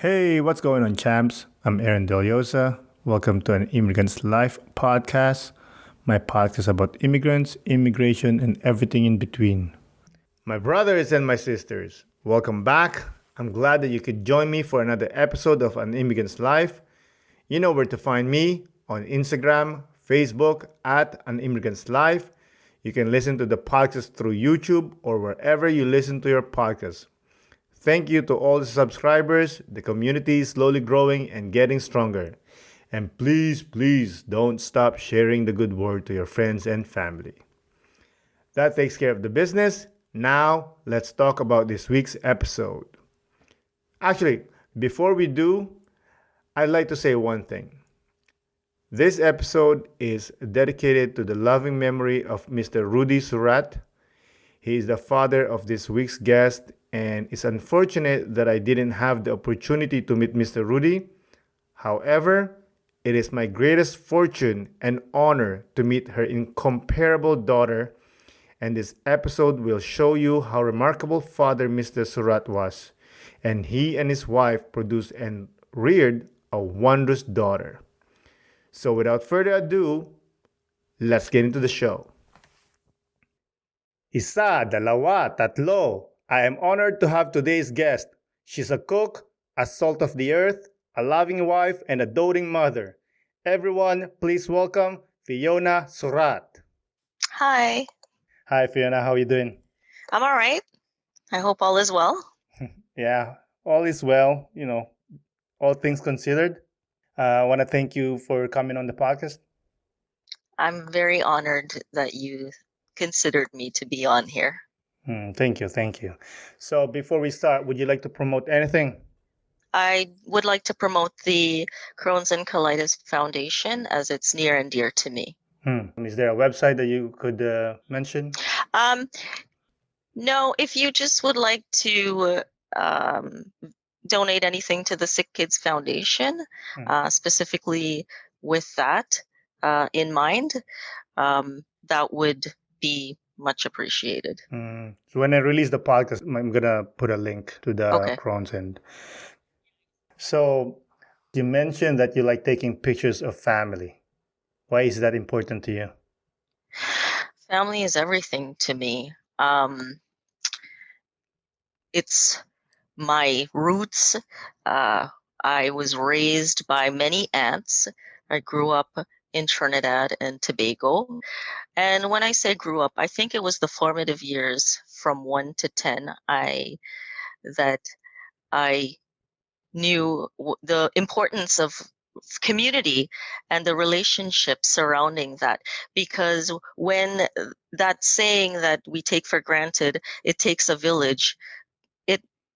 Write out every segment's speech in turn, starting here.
Hey, what's going on, champs? I'm Aaron Deliosa. Welcome to an Immigrant's Life podcast. My podcast about immigrants, immigration, and everything in between. My brothers and my sisters, welcome back. I'm glad that you could join me for another episode of An Immigrant's Life. You know where to find me on Instagram, Facebook at An Immigrant's Life. You can listen to the podcast through YouTube or wherever you listen to your podcast. Thank you to all the subscribers. The community is slowly growing and getting stronger. And please don't stop sharing the good word to your friends and family. That takes care of the business. Now, let's talk about this week's episode. Actually, before we do, I'd like to say one thing. This episode is dedicated to the loving memory of Mr. Rudy Surat. He is the father of this week's guest, and it's unfortunate that I didn't have the opportunity to meet Mr. Rudy. However, it is my greatest fortune and honor to meet her incomparable daughter, and this episode will show you how remarkable father Mr. Surat was, and he and his wife produced and reared a wondrous daughter. So without further ado, let's get into the show. Isa, dalawa, tatlo. I am honored to have today's guest. She's a cook, a salt of the earth, a loving wife, and a doting mother. Everyone, please welcome Fiona Surat. Hi, Hi, Fiona. How are you doing? I'm all right. I hope all is well. Yeah, all is well. All things considered. I want to thank you for coming on the podcast. I'm very honored that you considered me to be on here. Thank you. So before we start, would you like to promote anything? I would like to promote the Crohn's and Colitis Foundation as it's near and dear to me. Is there a website that you could mention? No, if you just would like to donate anything to the Sick Kids Foundation, specifically with that in mind, that would be much appreciated. So when I release the podcast, I'm gonna put a link to the Crohn's and. So you mentioned that you like taking pictures of family. Why is that important to you? Family is everything to me. It's my roots. I was raised by many aunts. I grew up in Trinidad and Tobago. And when I say grew up, I think it was the formative years from 1 to 10 that I knew the importance of community and the relationships surrounding that. Because when that saying that we take for granted, it takes a village,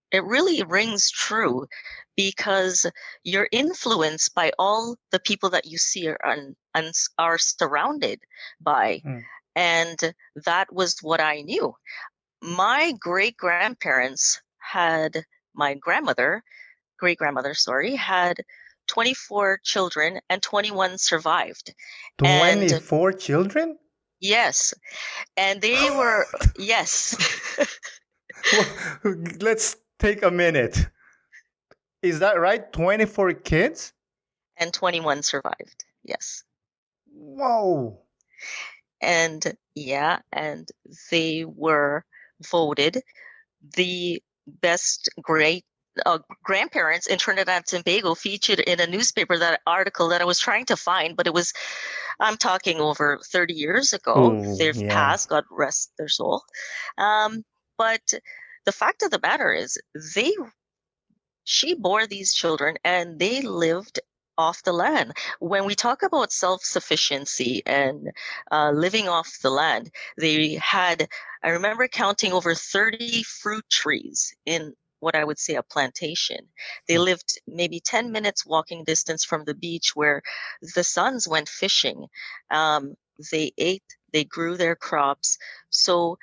it really rings true, because you're influenced by all the people that you see are surrounded by. And that was what I knew. My great-grandparents had, my great-grandmother, had 24 children and 21 survived. 24 children? Yes. And they were, yes. Well, let's take a minute. Is that right? 24 kids? And 21 survived. Yes. Whoa. And and they were voted the best grandparents in Trinidad and Tobago, featured in a newspaper, that article that I was trying to find, but I'm talking over 30 years ago. They've passed, God rest their soul. But the fact of the matter is, she bore these children and they lived off the land. When we talk about self-sufficiency and living off the land, I remember counting over 30 fruit trees in what I would say a plantation. They lived maybe 10 minutes walking distance from the beach where the sons went fishing. They ate, they grew their crops. So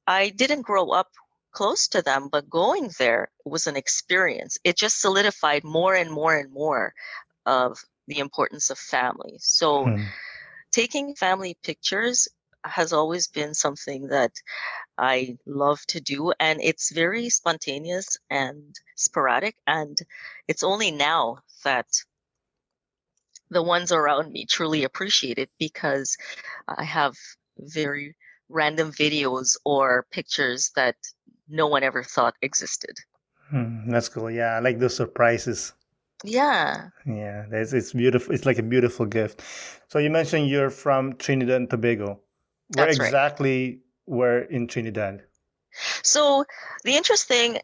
I didn't grow up close to them, but going there was an experience. It just solidified more and more and more of the importance of family. So taking family pictures has always been something that I love to do, and it's very spontaneous and sporadic. And it's only now that the ones around me truly appreciate it because I have very random videos or pictures that no one ever thought existed. That's cool. Yeah, I like those surprises. Yeah, Yeah, it's beautiful. It's like a beautiful gift. So you mentioned you're from Trinidad and Tobago. Where that's right. exactly were in Trinidad? So the interesting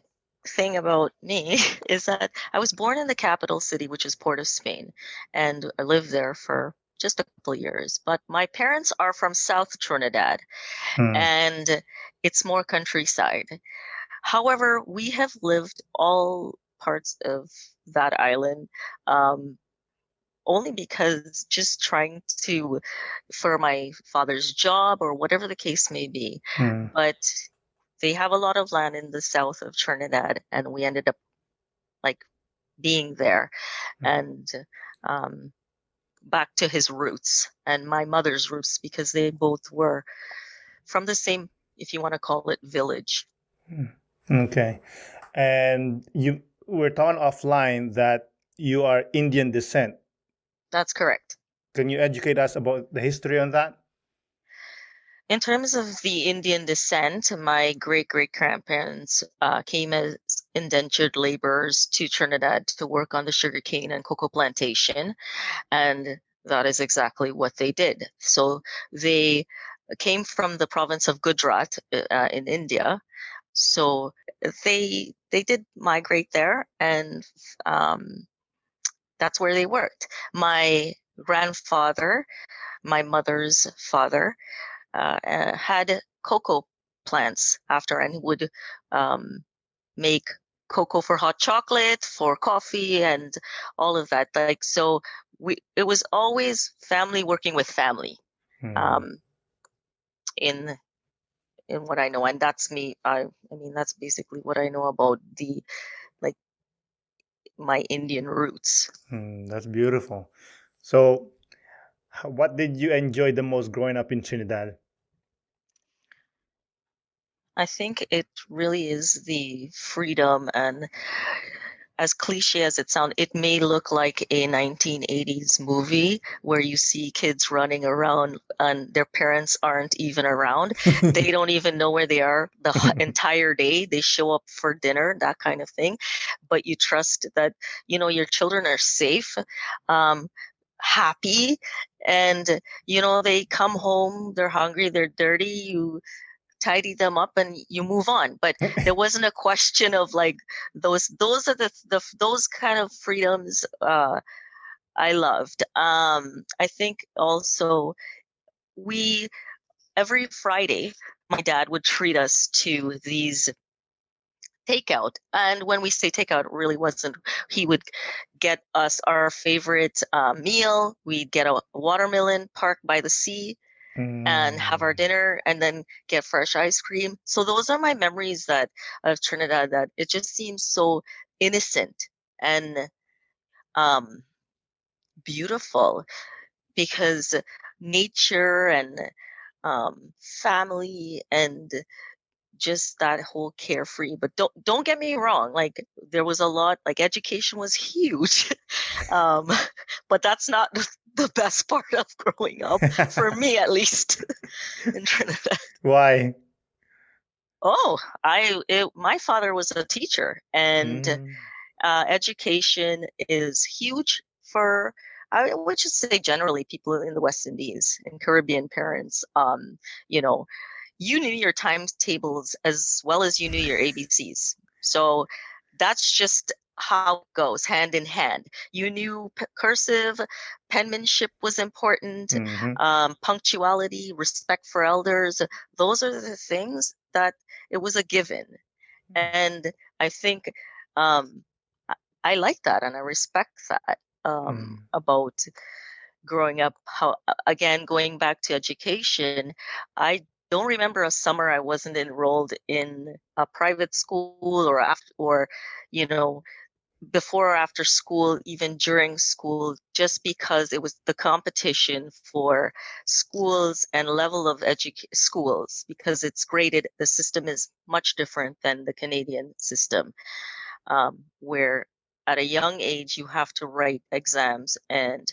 thing about me is that I was born in the capital city, which is Port of Spain, and I lived there for just a couple of years. But my parents are from South Trinidad, Hmm. and it's more countryside. However, we have lived all parts of that island, um, only because just trying to, for my father's job or whatever the case may be. Hmm. But they have a lot of land in the south of Trinidad, and we ended up like being there and um, back to his roots and my mother's roots because they both were from the same, if you want to call it, village. Hmm. Okay. And you were talking offline that you are Indian descent. That's correct. Can you educate us about the history on that? In terms of the Indian descent, my great great grandparents came as indentured laborers to Trinidad to work on the sugarcane and cocoa plantation. And that is exactly what they did. So they came from the province of Gujarat in India. So they did migrate there, and um, that's where they worked. My grandfather, my mother's father, had cocoa plants after, and would um, make cocoa for hot chocolate, for coffee, and all of that. Like so, it was always family working with family. Hmm. Um, in in what I know, and that's me. I mean, that's basically what I know about the like my Indian roots. That's beautiful. So, what did you enjoy the most growing up in Trinidad? I think it really is the freedom, and as cliche as it sounds, it may look like a 1980s movie where you see kids running around and their parents aren't even around. They don't even know where they are the entire day. They show up for dinner, that kind of thing. But you trust that, your children are safe, um, happy, and, they come home, they're hungry, they're dirty. You tidy them up and you move on, but there wasn't a question of like those are the those kind of freedoms I loved. I think also we every Friday my dad would treat us to these takeout, and when we say takeout, it really wasn't. He would get us our favorite meal. We'd get a watermelon parked by the sea and have our Mm. dinner and then get fresh ice cream. So those are my memories that of Trinidad, that it just seems so innocent and um, beautiful because nature and family and just that whole carefree. But don't get me wrong, like there was a lot, like education was huge. um, but that's not the best part of growing up, for me at least, in Trinidad. Why? Oh, my father was a teacher, and Mm. education is huge for, I would just say generally people in the West Indies and Caribbean parents. You know, you knew your timetables as well as you knew your ABCs. So that's just how it goes hand in hand. You knew cursive, penmanship was important, Hmm. punctuality, respect for elders. Those are the things that it was a given. And I think um, I I like that and I respect that Mm. about growing up. How, again, going back to education, I don't remember a summer I wasn't enrolled in a private school or after, or, you know, before or after school, even during school, just because it was the competition for schools and level of schools, because it's graded, the system is much different than the Canadian system, where at a young age you have to write exams and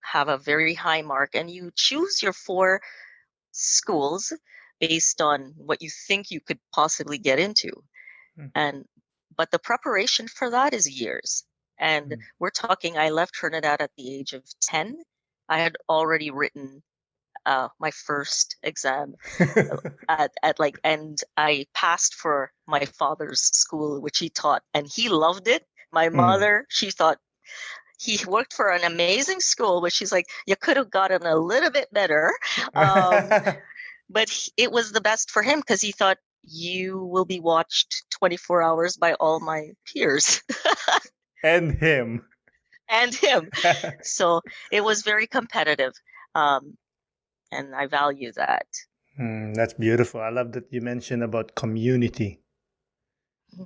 have a very high mark, and you choose your 4 schools based on what you think you could possibly get into. But the preparation for that is years. And we're talking, I left Trinidad at the age of 10. I had already written my first exam and I passed for my father's school, which he taught, and he loved it. My mother, she thought he worked for an amazing school, but she's like, you could have gotten a little bit better. But it was the best for him because he thought, you will be watched 24 hours by all my peers. And him. And him. So it was very competitive. And I value that. That's beautiful. I love that you mentioned about community.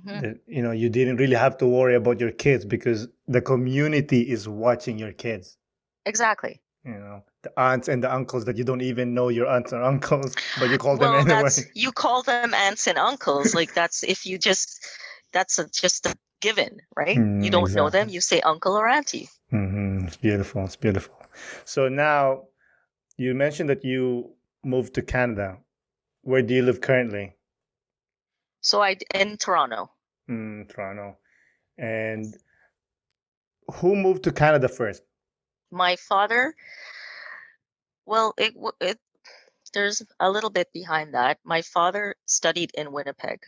That, you didn't really have to worry about your kids because the community is watching your kids. Exactly. The aunts and the uncles that you don't even know your aunts or uncles, but you call them anyway. You call them aunts and uncles. Like that's just a given, right? You don't know them, you say uncle or auntie. It's beautiful. It's beautiful. So now you mentioned that you moved to Canada. Where do you live currently? So in Toronto. Toronto. And who moved to Canada first? My father. Well, there's a little bit behind that. My father studied in Winnipeg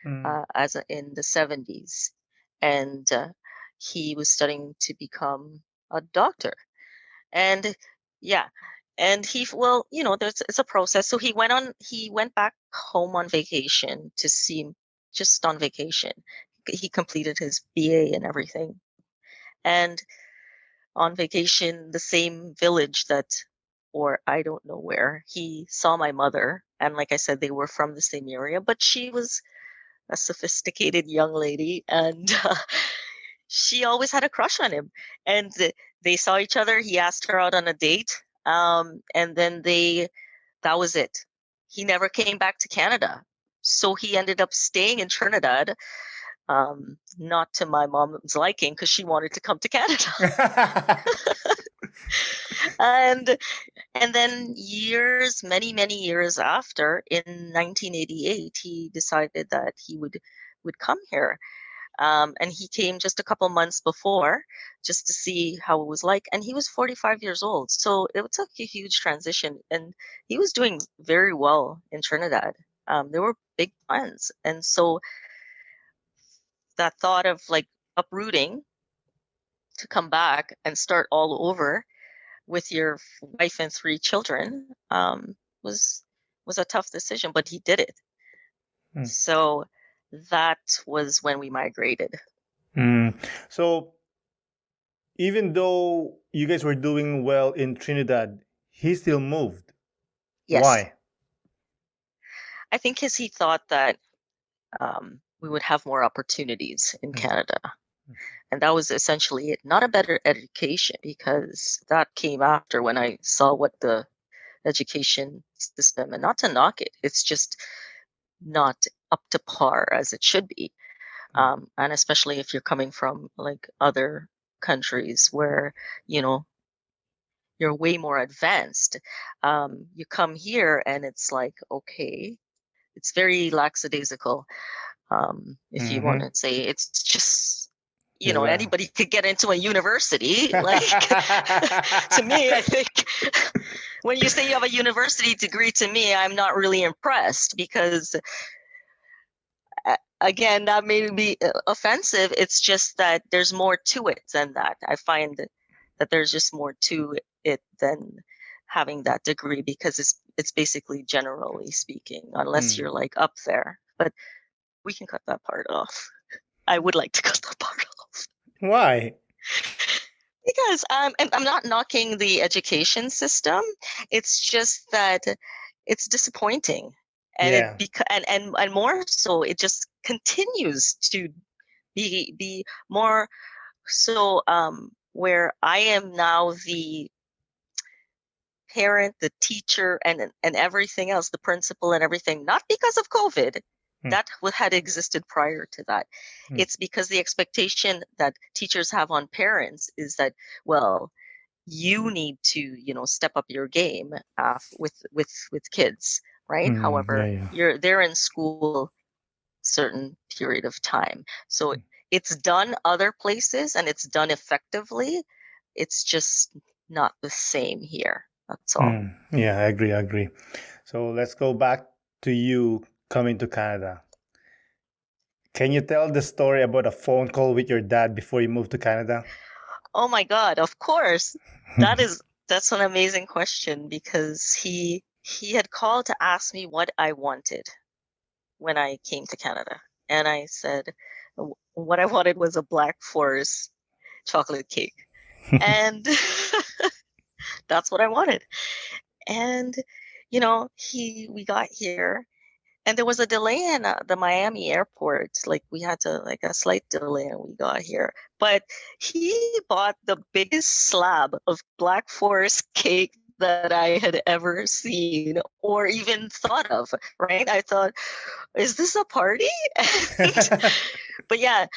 in the 70s, and he was studying to become a doctor. And yeah, and it's a process. So he went back home on vacation just on vacation. He completed his BA and everything. And on vacation, the same village or I don't know where, he saw my mother. And like I said, they were from the same area, but she was a sophisticated young lady, and she always had a crush on him. And they saw each other. He asked her out on a date, and then that was it. He never came back to Canada, so he ended up staying in Trinidad. Not to my mom's liking, because she wanted to come to Canada. And then many years after, in 1988, he decided that he would come here. And he came just a couple months before just to see how it was like. And he was 45 years old. So it took a huge transition. And he was doing very well in Trinidad. There were big plans. And so that thought of like uprooting to come back and start all over with your wife and 3 children was a tough decision, but he did it. So that was when we migrated. So even though you guys were doing well in Trinidad, he still moved. Yes. Why? I think because he thought that we would have more opportunities in Canada. And that was essentially it. Not a better education, because that came after when I saw what the education system, and not to knock it, it's just not up to par as it should be. And especially if you're coming from like other countries where, you're way more advanced. You come here and it's like, okay, it's very lackadaisical. If you want to say, it's just, anybody could get into a university. Like, to me, I think when you say you have a university degree, to me, I'm not really impressed, because again, that may be offensive. It's just that there's more to it than that. I find that there's just more to it than having that degree, because it's basically, generally speaking, unless you're like up there. But we can cut that part off. I would like to cut that part off. Why? Because I'm not knocking the education system. It's just that it's disappointing. And and more so, it just continues to be more so where I am now the parent, the teacher, and everything else, the principal and everything, not because of COVID. That had existed prior to that. It's because the expectation that teachers have on parents is that, well, you need to, step up your game with kids, right? However, they're in school certain period of time. So it's done other places and it's done effectively. It's just not the same here. That's all. Yeah, I agree. So let's go back to you coming to Canada. Can you tell the story about a phone call with your dad before you moved to Canada? Oh my God, of course. That's an amazing question because he had called to ask me what I wanted when I came to Canada. And I said what I wanted was a Black Forest chocolate cake. And that's what I wanted. And we got here and there was a delay in the Miami airport. Like we had to a slight delay and we got here. But he bought the biggest slab of Black Forest cake that I had ever seen or even thought of, right? I thought, is this a party? But yeah,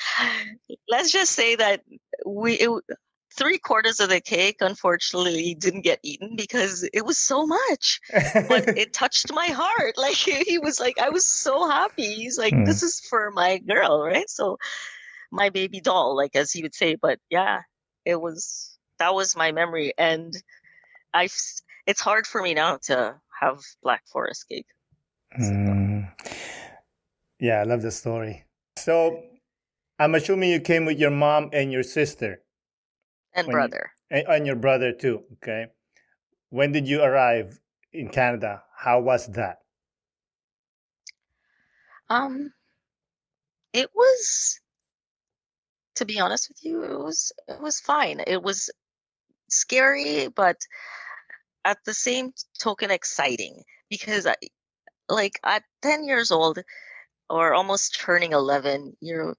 let's just say that 3/4 of the cake unfortunately didn't get eaten because it was so much, but it touched my heart. Like he was like, I was so happy. He's like, this is for my girl, right? So my baby doll, like as he would say. But yeah, that was my memory. And it's hard for me now to have Black Forest cake. Yeah, I love the story. So I'm assuming you came with your mom and your sister. And brother. And your brother too, okay? When did you arrive in Canada? How was that? It was, to be honest with you, it was fine. It was scary, but at the same token exciting because at 10 years old or almost turning 11, you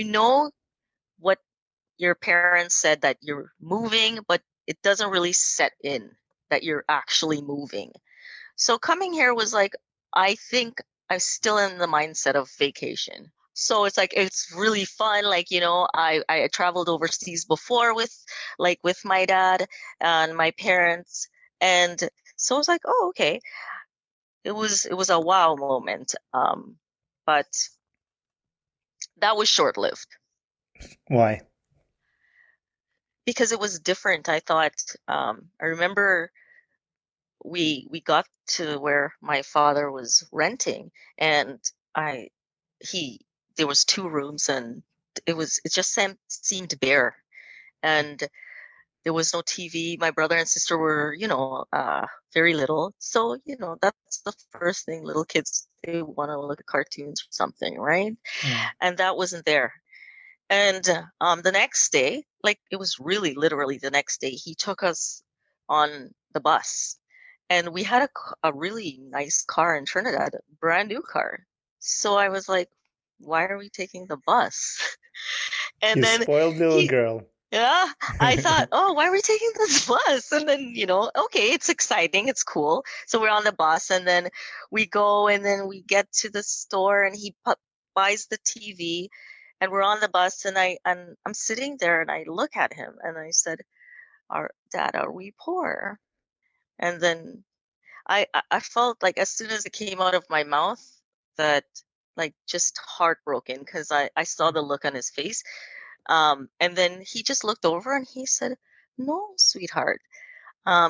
know what your parents said, that you're moving, but it doesn't really set in that you're actually moving. So coming here was like, I think I'm still in the mindset of vacation. So it's really fun. I traveled overseas before with my dad and my parents. And so I was like, oh, okay. It was a wow moment. But that was short-lived. Why? Because it was different. I thought, I remember we got to where my father was renting, and there was 2 rooms, and it just seemed bare, and there was no TV. My brother and sister were very little, so that's the first thing little kids, they want to look at cartoons or something, right? And that wasn't there. And the next day, it was really literally the next day, he took us on the bus. And we had a really nice car in Trinidad, brand new car. So I was like, why are we taking the bus? And You then spoiled little girl. yeah, I thought, oh, why are we taking this bus? And then, okay, it's exciting, it's cool. So we're on the bus, and then we go, and then we get to the store, and he buys the TV, and we're on the bus, and I'm sitting there, and I look at him, and I said, Dad, are we poor? And then I felt like as soon as it came out of my mouth that just heartbroken, because I saw the look on his face. And then he just looked over and he said, no, sweetheart.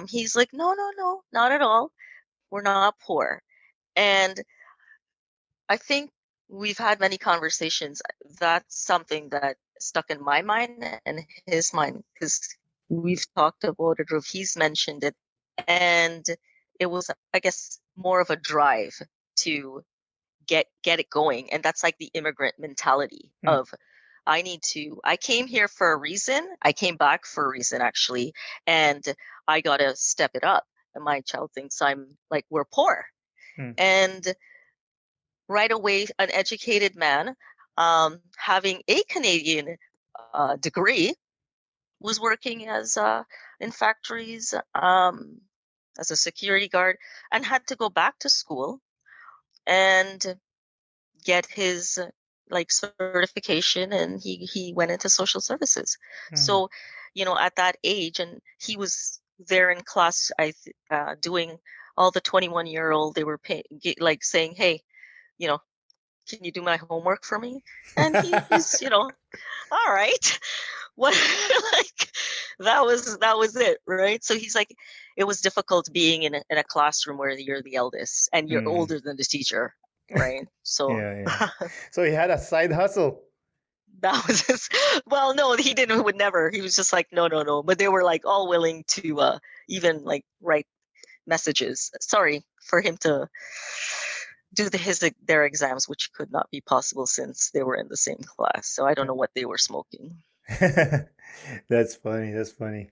He's like, no, no, no, not at all. We're not poor. And I think we've had many conversations. That's something that stuck in my mind and his mind, because we've talked about it, or he's mentioned it. And it was, I guess, more of a drive to get it going. And that's like the immigrant mentality of, I came here for a reason. I came back for a reason, actually. And I got to step it up. And my child thinks we're poor. And right away, an educated man, having a Canadian degree, was working as in factories as a security guard, and had to go back to school and get his like certification, and he went into social services. So at that age, and he was there in class, doing all the 21-year-old, they were like saying, hey, you know can you do my homework for me? And he's all right. What like that was it, right? So he's like, it was difficult being in a classroom where you're the eldest and you're older than the teacher, right? So Yeah. So he had a side hustle. that was his, well, no, he didn't, would never. He was just like, no, no, no. But they were like all willing to even like write messages. Sorry for him to do their exams, which could not be possible since they were in the same class. So I don't know what they were smoking. That's funny. That's funny.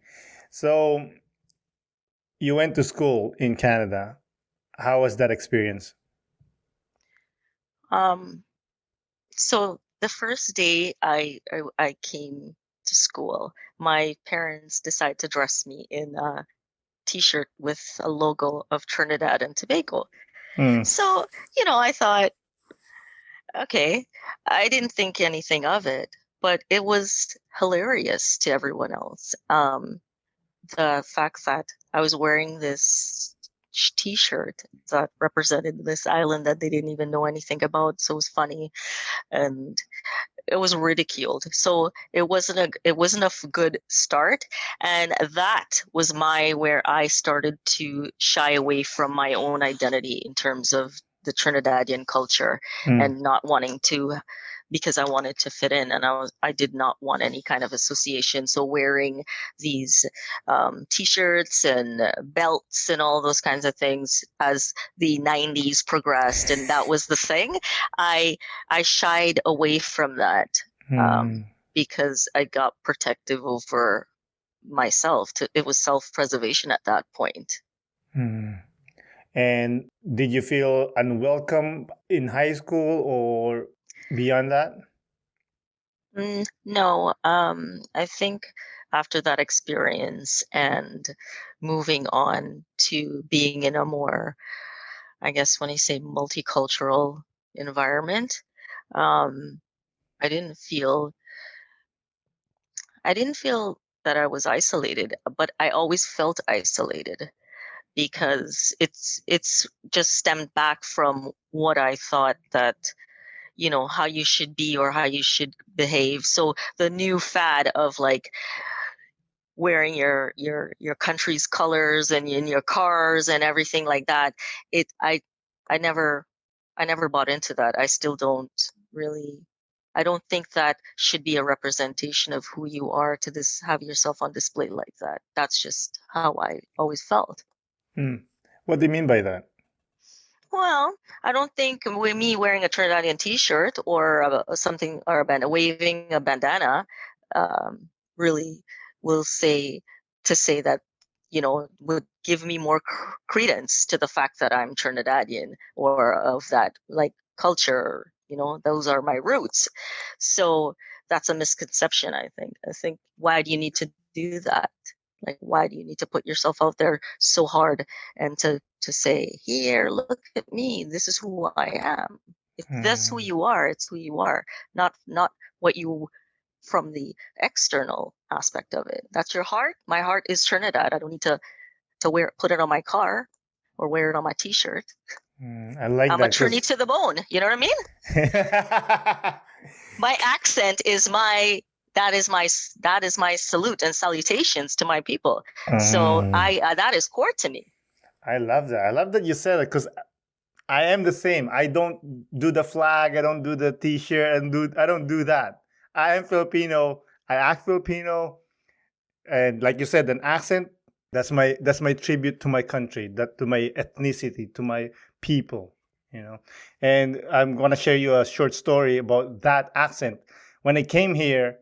So you went to school in Canada. How was that experience? So the first day I came to school, my parents decided to dress me in a t-shirt with a logo of Trinidad and Tobago. So, I thought, okay, I didn't think anything of it, but it was hilarious to everyone else. The fact that I was wearing this t-shirt that represented this island that they didn't even know anything about, so it was funny, and it was ridiculed. So it wasn't a good start, and that was where I started to shy away from my own identity in terms of the Trinidadian culture, and not wanting to, because I wanted to fit in, and I did not want any kind of association. So wearing these t-shirts and belts and all those kinds of things as the 90s progressed, and that was the thing, I shied away from that, because I got protective over myself. It was self-preservation at that point. And did you feel unwelcome in high school or beyond that? No, I think after that experience and moving on to being in a more, I guess when you say multicultural environment, um, I didn't feel that I was isolated, but I always felt isolated, because it's just stemmed back from what I thought that how you should be or how you should behave. So the new fad of like wearing your country's colors and in your cars and everything like that, I never bought into that. I still don't really. I don't think that should be a representation of who you are, to have yourself on display like that. That's just how I always felt. What do you mean by that? Well, I don't think with me wearing a Trinidadian T-shirt or something, or waving a bandana, really will say that would give me more credence to the fact that I'm Trinidadian, or of that like culture. Those are my roots. So that's a misconception, I think. Why do you need to do that? Like, why do you need to put yourself out there so hard, and to say, here, look at me, this is who I am? If that's who you are, it's who you are, not what you, from the external aspect of it. That's your heart. My heart is Trinidad. I don't need to put it on my car or wear it on my t-shirt. I like I'm that. a Trini to the bone. You know what I mean? My accent is that is my salute and salutations to my people. So that is core to me. I love that. I love that you said it, because I am the same. I don't do the flag. I don't do the T-shirt, and I don't do that. I am Filipino. I act Filipino, and like you said, an accent. That's my tribute to my country, to my ethnicity, to my people. And I'm gonna share you a short story about that accent. When I came here,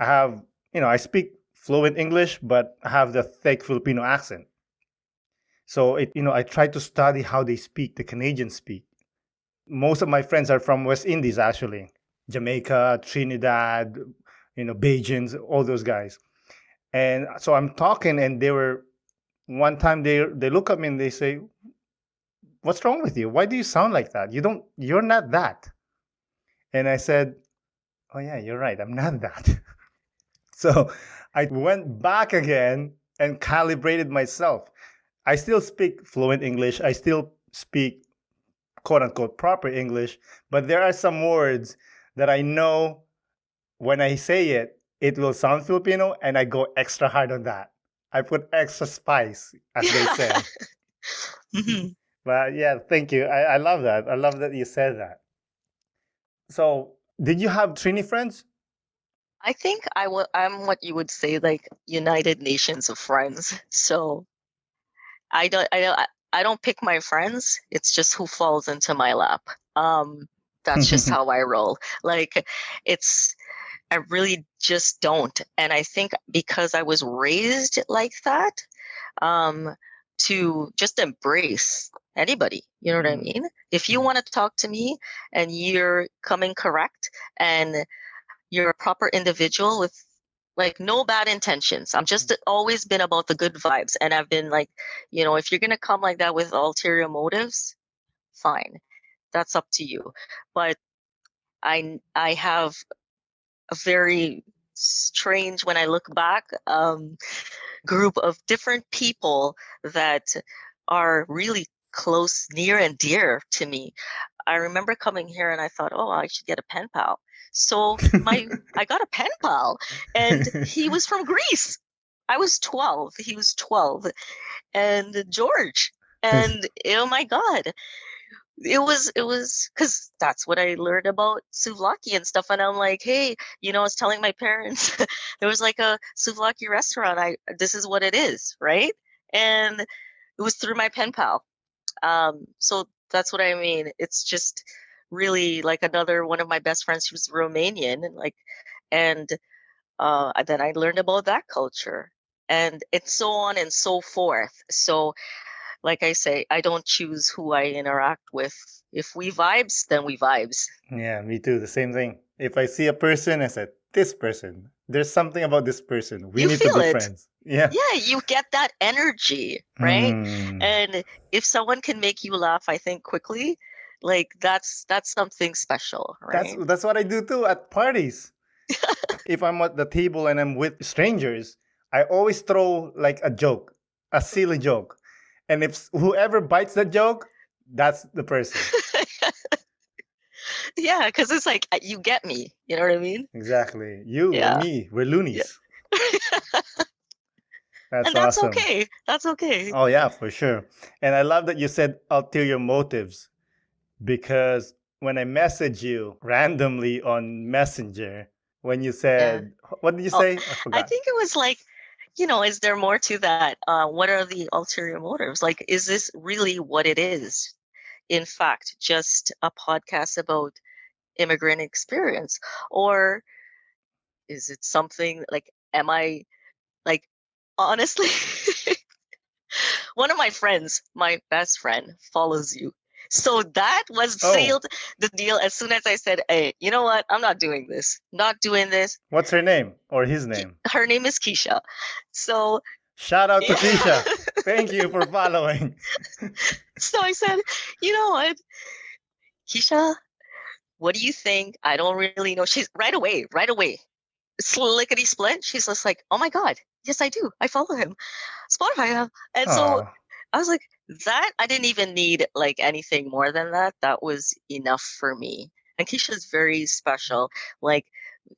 I speak fluent English, but I have the thick Filipino accent. So I try to study how they speak, the Canadians speak. Most of my friends are from West Indies, actually. Jamaica, Trinidad, Bajans, all those guys. And so I'm talking, and one time they look at me and they say, "What's wrong with you? Why do you sound like that? You're not that." And I said, "Oh yeah, you're right. I'm not that." So I went back again and calibrated myself. I still speak fluent English. I still speak quote unquote proper English, but there are some words that I know when I say it, it will sound Filipino, and I go extra hard on that. I put extra spice, as they say. Mhm. But yeah, thank you. I love that. I love that you said that. So, did you have Trini friends? I think I'm what you would say like United Nations of friends. So I don't pick my friends. It's just who falls into my lap. Um, that's just how I roll. Like it's I really just don't. And I think because I was raised like that, um, to just embrace anybody. You know what I Mm, mean? If you mm, want to talk to me and you're coming correct and you're a proper individual with like no bad intentions. I'm just always been about the good vibes. And I've been like, if you're gonna come like that with ulterior motives, fine. That's up to you. But I have a very strange when I look back, group of different people that are really close, near and dear to me. I remember coming here and I thought, oh, I should get a pen pal. So I got a pen pal, and he was from Greece. I was 12. He was 12, and George. And oh my God, it was because that's what I learned about souvlaki and stuff. And I'm like, hey, I was telling my parents there was like a souvlaki restaurant. This is what it is, right? And it was through my pen pal. So that's what I mean. It's just really like another one of my best friends. She was Romanian, and then I learned about that culture, and it's so on and so forth. So, like I say, I don't choose who I interact with. If we vibes, then we vibes. yeah, me too. The same thing. If I see a person, I said, "This person. There's something about this person. We You need to feel be it. friends." Yeah. Yeah, you get that energy, right? Mm. And if someone can make you laugh, I think quickly, like that's something special, That's right? that's what I do too at parties. If I'm at the table and I'm with strangers, I always throw like a joke, a silly joke. And if whoever bites the joke, that's the person. Yeah, because it's like you get me. You know what I mean? Exactly. You and Yeah, me, we're yeah. loonies. That's And that's awesome. okay. That's okay. Oh, yeah, for sure. And I love that you said ulterior motives because when I message you randomly on Messenger, when you Yeah. said, what did you Oh, say? I I forgot. think it was like, is there more to that? What are the ulterior motives? Like, is this really what it is? In fact, just a podcast about immigrant experience? Or is it something like, am I like, honestly, one of my friends, my best friend, follows you. So that was Oh, sealed the deal as soon as I said, hey, you know what? I'm not doing this. Not doing this. what's her name or his name? Her name is Keisha. So Shout out to yeah. Keisha. Thank you for following. So I said, you know what, Keisha, what do you think? I don't really know. She's right away, slickety split. She's just like, oh my God, yes, I do. I follow him. Spotify. And so Oh, I was like, that I didn't even need like anything more than that. That was enough for me. And Keisha's very special. Like,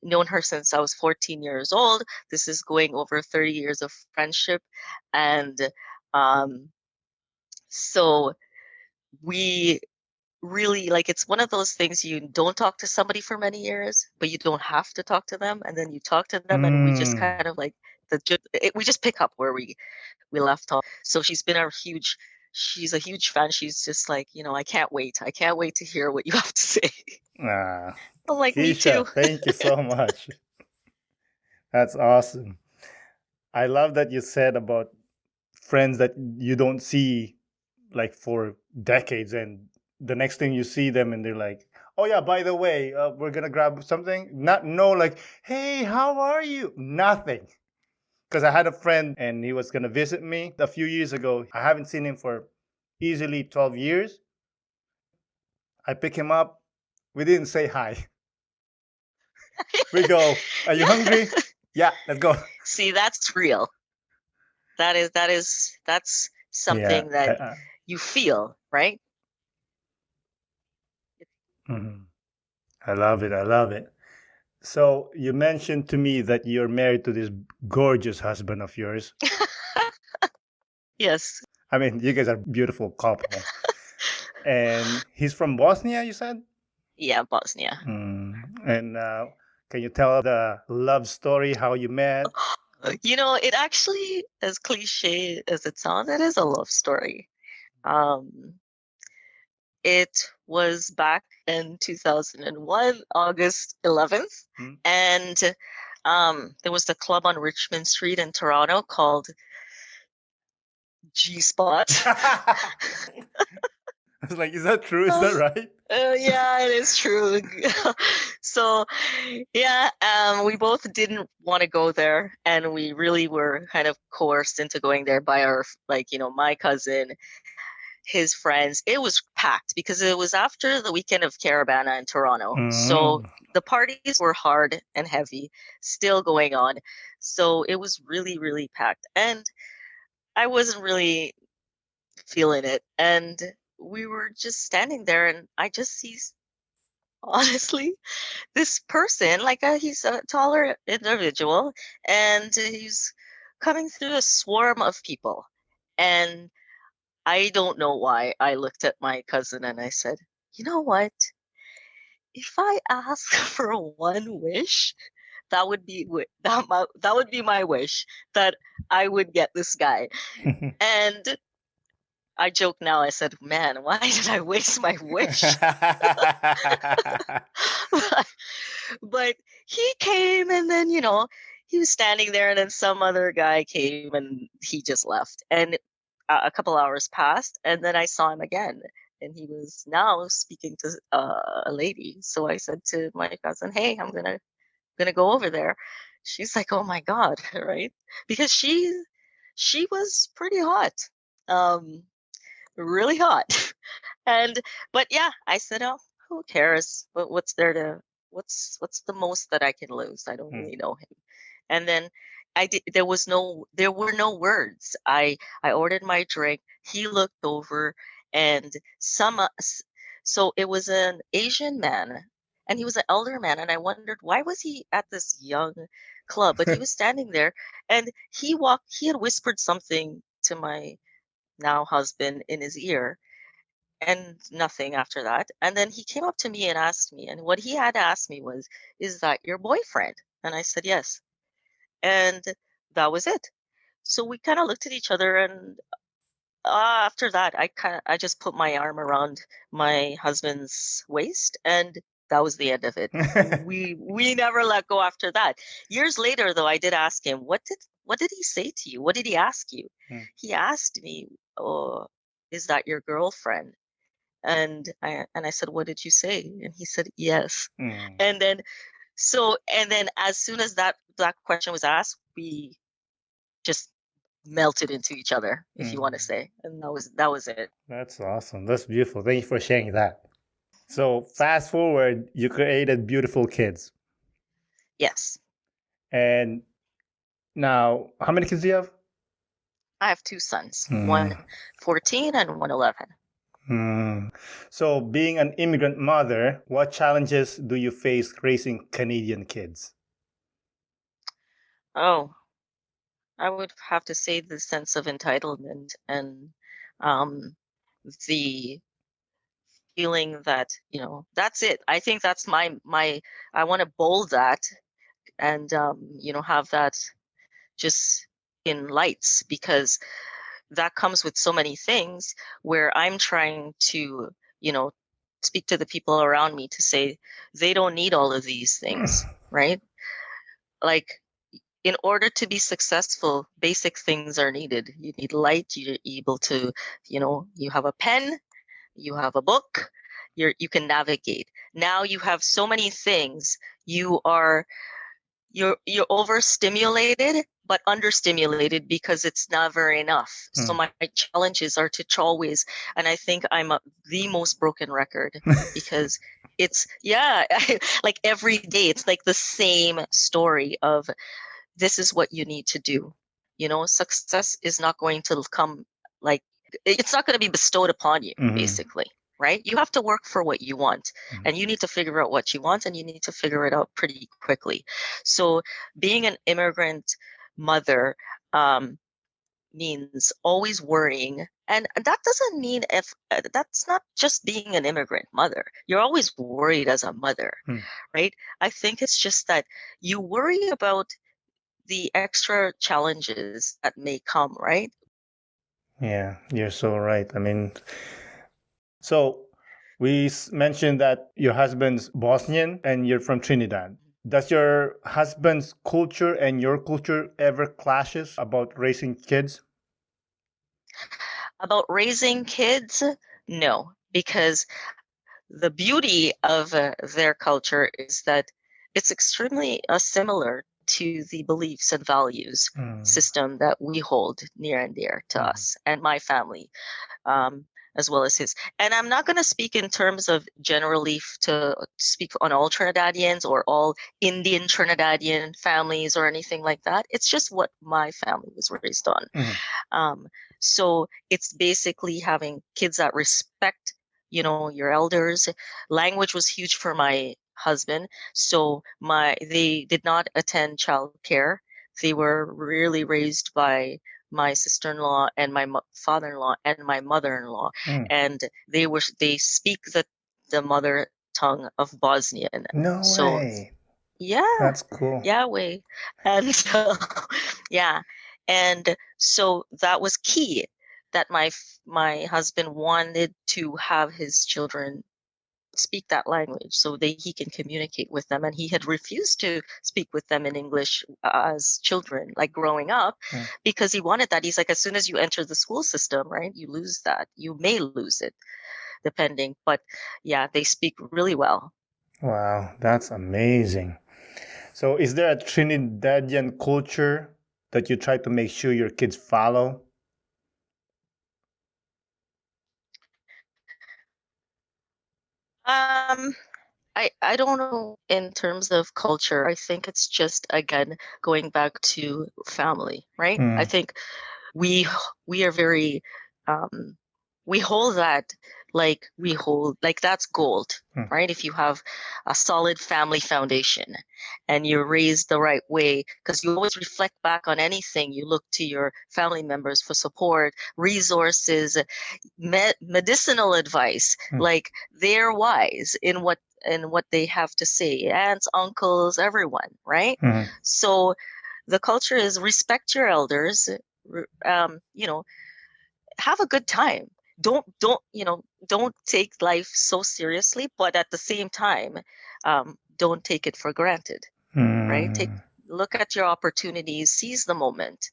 known her since I was 14 years old. This is going over 30 years of friendship. And um, so we really like it's one of those things you don't talk to somebody for many years, but you don't have to talk to them. And then you talk to them, and we just mm. kind of like we just pick up where we left off. So she's a huge fan. She's just like, I can't wait to hear what you have to say. Ah, I'm like, me too. Keisha, thank you so much. That's awesome. I love that you said about friends that you don't see like for decades, and the next thing you see them and they're like, Oh yeah, by the way, we're gonna grab something. No, like, hey, how are you? Nothing. Because I had a friend and he was gonna visit me a few years ago. I haven't seen him for easily 12 years. I pick him up. We didn't say hi. We go, are you Yeah. hungry? Yeah, let's go. See, that's real. That's Yeah. something that you feel, right? Mhm. I love it. I love it. So you mentioned to me that you're married to this gorgeous husband of yours. Yes. I mean, you guys are a beautiful couple. And he's from Bosnia, you said? Yeah, Bosnia. And can you tell the love story, how you met? It actually, as cliche as it sounds, it is a love story. It was back in 2001, August 11th, Hmm? and there was the club on Richmond Street in Toronto called G Spot. I was like, is that true? Is that right? Yeah, it is true. So, yeah, we both didn't want to go there, and we really were kind of coerced into going there by my cousin, his friends. It was packed because it was after the weekend of Caravana in Toronto. So the parties were hard and heavy, still going on. So it was really, really packed. And I wasn't really feeling it. And we were just standing there, and I just see, honestly, this person, he's a taller individual, and he's coming through a swarm of people. And I don't know why I looked at my cousin and I said, you know what? If I ask for one wish, that would be my wish, that I would get this guy. And I joke now. I said, man, why did I waste my wish? But he came, and then, he was standing there, and then some other guy came and he just left. And a couple hours passed, and then I saw him again, and he was now speaking to a lady. So I said to my cousin, hey, I'm gonna go over there. She's like, oh my God, right? Because she was pretty hot. Really hot. But yeah, I said, oh, who cares? What's the most that I can lose? I don't really know him. And then there were no words. I ordered my drink. He looked over, and so it was an Asian man, and he was an elder man, and I wondered, why was he at this young club? But he was standing there, and he had whispered something to my now husband in his ear, and nothing after that. And then he came up to me and asked me, and what he had asked me was, is that your boyfriend? And I said, yes. And that was it. So we kind of looked at each other, and after that, I just put my arm around my husband's waist, and that was the end of it. We never let go after that. Years later, though, I did ask him, what did he say to you? What did he ask you? He asked me, oh, is that your girlfriend? And I said, what did you say? And he said, yes. And then as soon as that question was asked, we just melted into each other, if you want to say. And that was it. That's awesome. That's beautiful. Thank you for sharing that. So fast forward, you created beautiful kids. Yes. And now, how many kids do you have? I have two sons, one 14 and one 11. So, being an immigrant mother, what challenges do you face raising Canadian kids? Oh, I would have to say the sense of entitlement, and the feeling that, that's it. I think that's I want to bold that, and have that just in lights, because that comes with so many things, where I'm trying to, speak to the people around me to say they don't need all of these things, right? Like, in order to be successful, basic things are needed. You need light. You're able to, you have a pen, you have a book, you can navigate. now you have so many things. You're overstimulated but understimulated because it's never enough. So my challenges are to always, and I think I'm the most broken record because it's like every day it's like the same story of this is what you need to do. Success is not going to come, like, it's not going to be bestowed upon you, basically, right? You have to work for what you want, and you need to figure out what you want, and you need to figure it out pretty quickly. So being an immigrant mother means always worrying. And that doesn't mean that's not just being an immigrant mother. You're always worried as a mother, right? I think it's just that you worry about the extra challenges that may come, right? Yeah, you're so right. I mean, so we mentioned that your husband's Bosnian and you're from Trinidad. Does your husband's culture and your culture ever clashes about raising kids? About raising kids, no, because the beauty of their culture is that it's extremely similar to the beliefs and values system that we hold near and dear to us and my family, as well as his. And I'm not going to speak in terms of generally to speak on all Trinidadians or all Indian Trinidadian families or anything like that. It's just what my family was raised on. So it's basically having kids that respect your elders. Language was huge for my husband. So they did not attend childcare. They were really raised by my sister-in-law and my father-in-law and my mother-in-law, and they speak the mother tongue of Bosnian. No way. Yeah, That's cool. Yahweh, and so yeah, and so that was key, that my husband wanted to have his children speak that language so he can communicate with them, and he had refused to speak with them in English as children, like growing up, because he wanted that. He's like, as soon as you enter the school system, right, you lose that. You may lose it depending, but yeah, they speak really well. Wow, that's amazing. So is there a Trinidadian culture that you try to make sure your kids follow? I don't know in terms of culture. I think it's just, again, going back to family, right? I think we are very we hold that, like that's gold, right? If you have a solid family foundation and you're raised the right way, because you always reflect back on anything, you look to your family members for support, resources, medicinal advice, like they're wise in what they have to say, aunts, uncles, everyone, right? So the culture is respect your elders, have a good time. Don't take life so seriously, but at the same time, don't take it for granted, right? Look at your opportunities, seize the moment.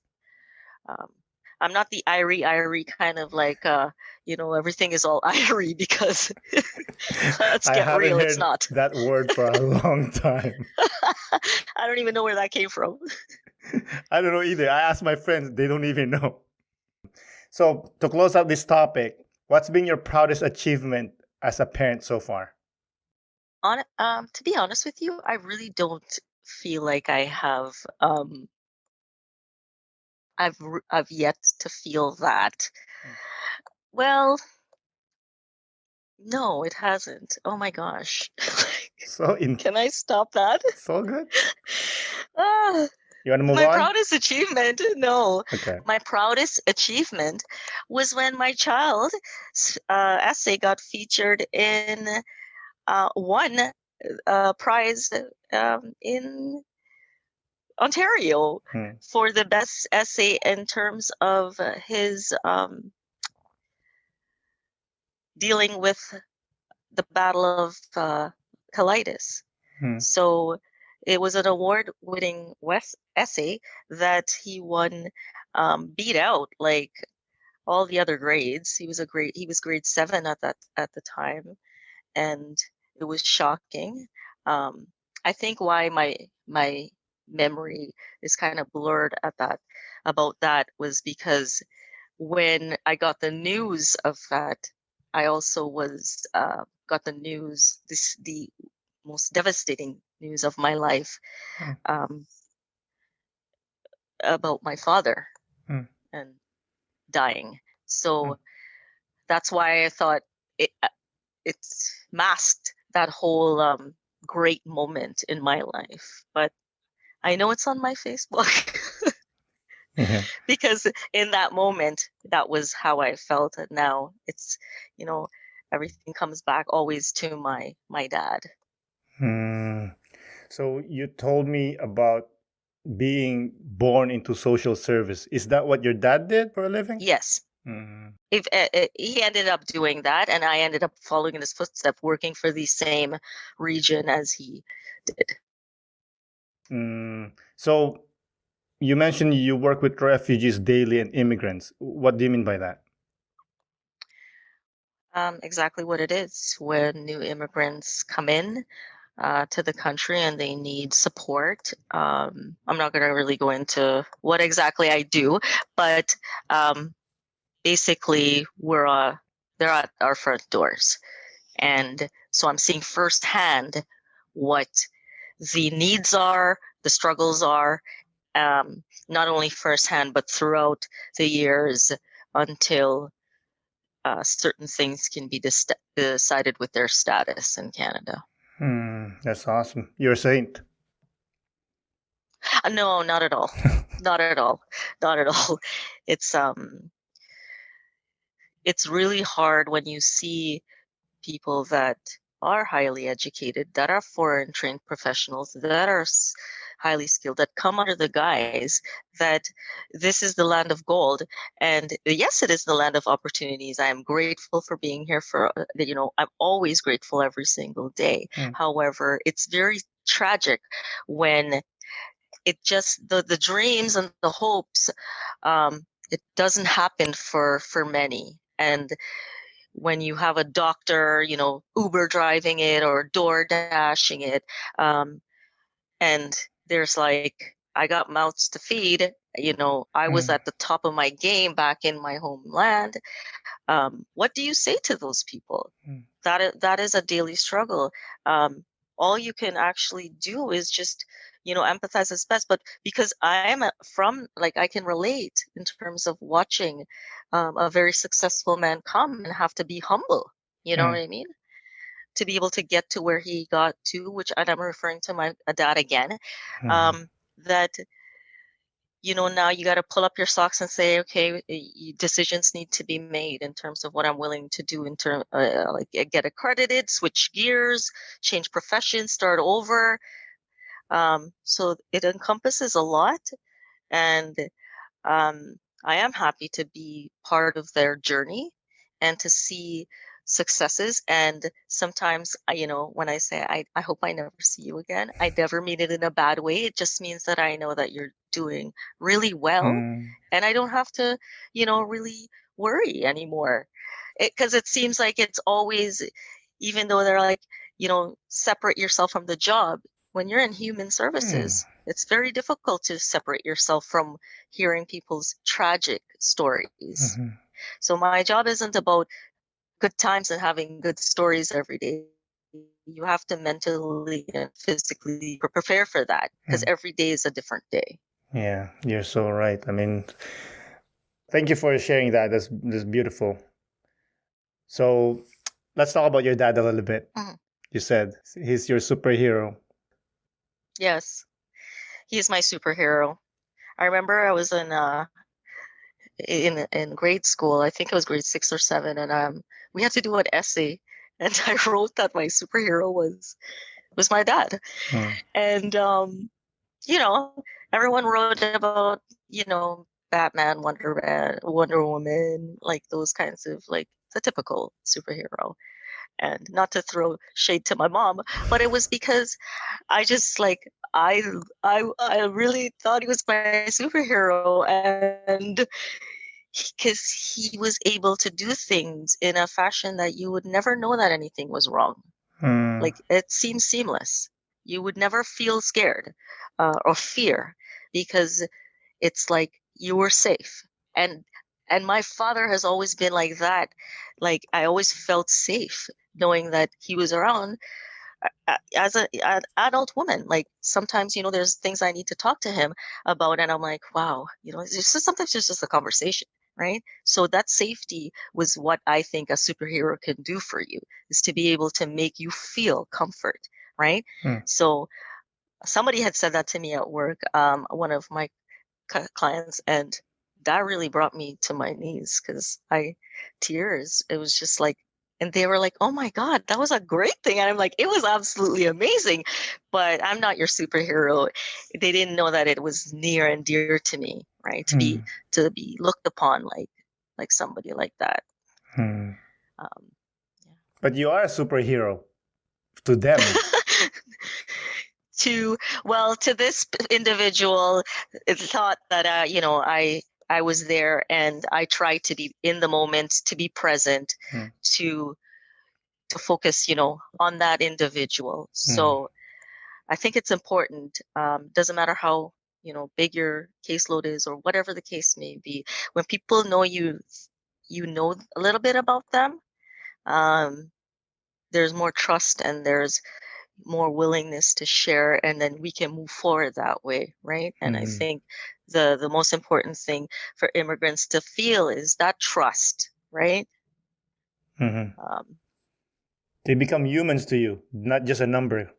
I'm not the irie kind of like, everything is all irie, because let's get real, it's not. That word for a long time. I don't even know where that came from. I don't know either. I asked my friends, they don't even know. So to close out this topic, what's been your proudest achievement as a parent so far? To be honest with you, I really don't feel like I have. I've yet to feel that. Well, no, it hasn't. Oh my gosh. Can I stop that? So good. Ah, You want to move my on? proudest achievement? No. Okay. My proudest achievement was when my child's essay got featured in one prize in Ontario for the best essay in terms of his dealing with the battle of colitis. So it was an award-winning essay that he won, beat out like all the other grades. He was grade 7 at the time, and was shocking. I think why my memory is kind of blurred about that was because when I got the news of that, I also got the news, the most devastating news of my life, um, about my father Mm. and dying. So that's why I thought it's masked that whole great moment in my life. But I know it's on my Facebook. Yeah. Because in that moment, that was how I felt. And now it's, everything comes back always to my dad. Mm. So you told me about being born into social service. Is that what your dad did for a living? Yes. Mm. If he ended up doing that, and I ended up following in his footsteps, working for the same region as he did. So you mentioned you work with refugees daily and immigrants. What do you mean by that? Exactly what it is. When new immigrants come in to the country and they need support, I'm not going to really go into what exactly I do, but basically they're at our front doors. And so I'm seeing firsthand what the needs are, the struggles are, not only firsthand, but throughout the years until certain things can be decided with their status in Canada. That's awesome. You're a saint. No, not at all. Not at all. Not at all. It's it's really hard when you see people that are highly educated, that are foreign trained professionals, that are highly skilled, that come under the guise that this is the land of gold. And yes, it is the land of opportunities. I am grateful for being here I'm always grateful every single day. However, it's very tragic when it just, the dreams and the hopes, it doesn't happen for many. And when you have a doctor, Uber driving it or door dashing it, and there's like, I got mouths to feed, I was at the top of my game back in my homeland. What do you say to those people? That is a daily struggle. All you can actually do is just, empathize as best. But because I'm I can relate in terms of watching a very successful man come and have to be humble. You know what I mean? To be able to get to where he got to, which, and I'm referring to my dad again, that now you got to pull up your socks and say, okay, decisions need to be made in terms of what I'm willing to do in terms, like get accredited, switch gears, change professions, start over. So it encompasses a lot, and I am happy to be part of their journey and to see successes. And sometimes, when I say, I hope I never see you again, I never mean it in a bad way. It just means that I know that you're doing really well, and I don't have to, really worry anymore. Because it seems like it's always, even though they're like, separate yourself from the job. When you're in human services, it's very difficult to separate yourself from hearing people's tragic stories. So my job isn't about good times and having good stories every day. You have to mentally and physically prepare for that, because every day is a different day. Yeah, you're so right. I mean, thank you for sharing that. That's beautiful. So let's talk about your dad a little bit. You said he's your superhero. Yes, he's my superhero. I remember I was in grade school. I think it was grade 6 or 7, and we had to do an essay, and I wrote that my superhero was my dad. And everyone wrote about Batman, Wonder Woman, like those kinds of, like, the typical superhero. And not to throw shade to my mom, but it was because I just like I really thought he was my superhero, and because he was able to do things in a fashion that you would never know that anything was wrong. Like, it seems seamless. You would never feel scared or fear, because it's like you were safe. And my father has always been like that. Like, I always felt safe knowing that he was around as an adult woman. Like, sometimes, there's things I need to talk to him about, and I'm like, wow, it's just, sometimes it's just a conversation, right? So that safety was what I think a superhero can do for you, is to be able to make you feel comfort, right? So somebody had said that to me at work, one of my clients, and that really brought me to my knees, because tears. It was just like, and they were like, "Oh my God, that was a great thing." And I'm like, "It was absolutely amazing, but I'm not your superhero." They didn't know that it was near and dear to me, right? To be looked upon like somebody like that. Um, yeah. But you are a superhero to them. To this individual, it thought that I was there, and I tried to be in the moment, to be present, to focus on that individual. So I think it's important. Doesn't matter how big your caseload is, or whatever the case may be, when people know you know a little bit about them, there's more trust, and there's more willingness to share, and then we can move forward that way, right? And I think the most important thing for immigrants to feel is that trust, right? They become humans to you, not just a number.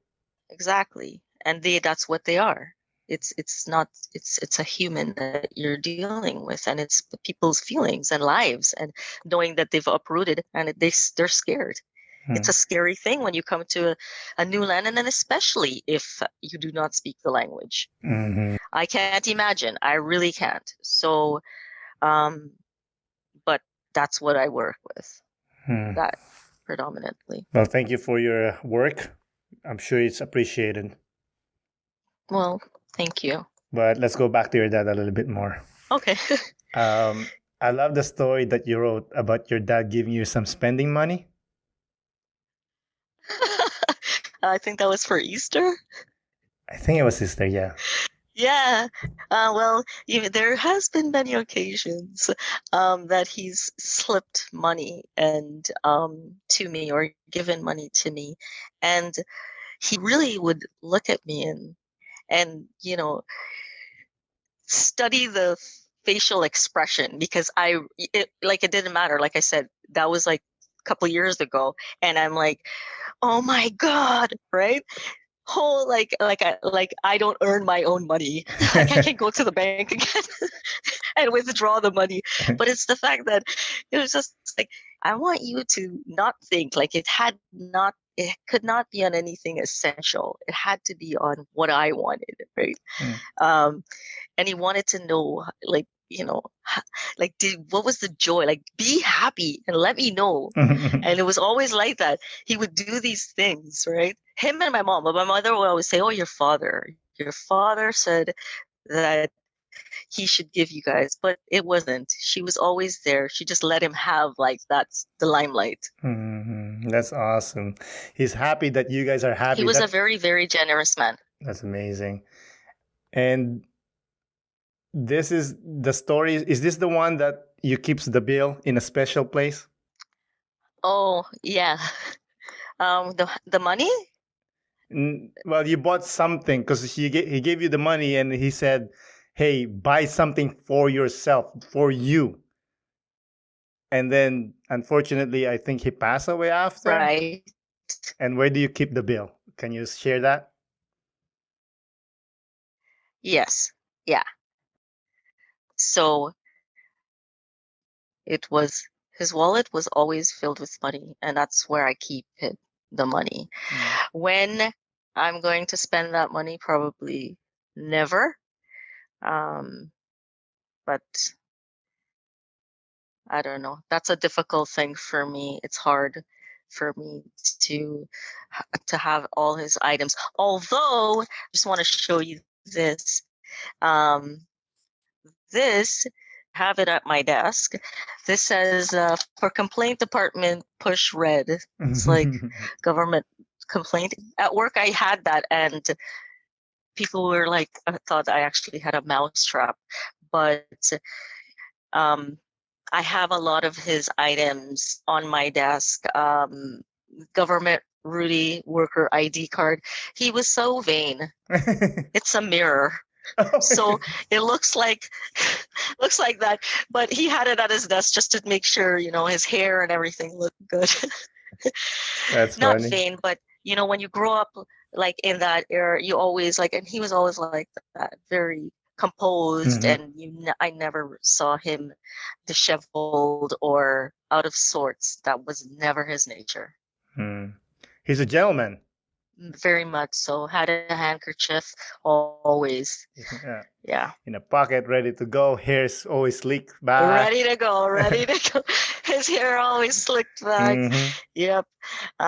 Exactly. And that's what they are. It's not it's a human that you're dealing with, and it's the people's feelings and lives, and knowing that they've uprooted, and they're scared. It's a scary thing when you come to a new land, and then especially if you do not speak the language. I can't imagine. I really can't. So, but that's what I work with. That predominantly. Well, thank you for your work. I'm sure it's appreciated. Well, thank you. But let's go back to your dad a little bit more. Okay. I love the story that you wrote about your dad giving you some spending money. I think that was for Easter. I think it was sister, yeah. Yeah. Well, there has been many occasions that he's slipped money and to me, or given money to me, and he really would look at me and study the facial expression, because it didn't matter. Like I said, that was like a couple years ago, and I'm like, oh my God, right? Whole I don't earn my own money. Like, I can go to the bank again and withdraw the money. But it's the fact that it was just like, I want you to not think like it could not be on anything essential. It had to be on what I wanted, right? And he wanted to know, like, what was the joy? Like, be happy and let me know. And it was always like that. He would do these things, right? Him and my mom. But my mother would always say, "Oh, your father said that he should give you guys," but it wasn't. She was always there. She just let him have, like, that's the limelight. That's awesome. He's happy that you guys are happy. He was a very, very generous man. That's amazing. And this is the story. Is this the one that you keeps the bill in a special place? Oh, yeah. The money? Well, you bought something because he gave you the money and he said, "Hey, buy something for yourself, for you." And then, unfortunately, I think he passed away after. Right. And where do you keep the bill? Can you share that? Yes. Yeah. So his wallet was always filled with money, and that's where I keep the money. When I'm going to spend that money, probably never. But I don't know. That's a difficult thing for me. It's hard for me to have all his items. Although, I just want to show you this. Um, this, have it at my desk. This says, for complaint department, push red. It's like government complaint. At work, I had that, and people were like, I thought I actually had a mouse trap. But I have a lot of his items on my desk. Government Rudy worker ID card. He was so vain. It's a mirror. So it looks like that, but he had it at his desk just to make sure, his hair and everything looked good. That's Not funny. vain, but when you grow up like in that era, you always and he was always like that, very composed, and I never saw him disheveled or out of sorts. That was never his nature. He's a gentleman. Very much so. Had a handkerchief always. Yeah. In a pocket, ready to go. Hair's always slicked back. Ready to go. His hair always slicked back. Yep.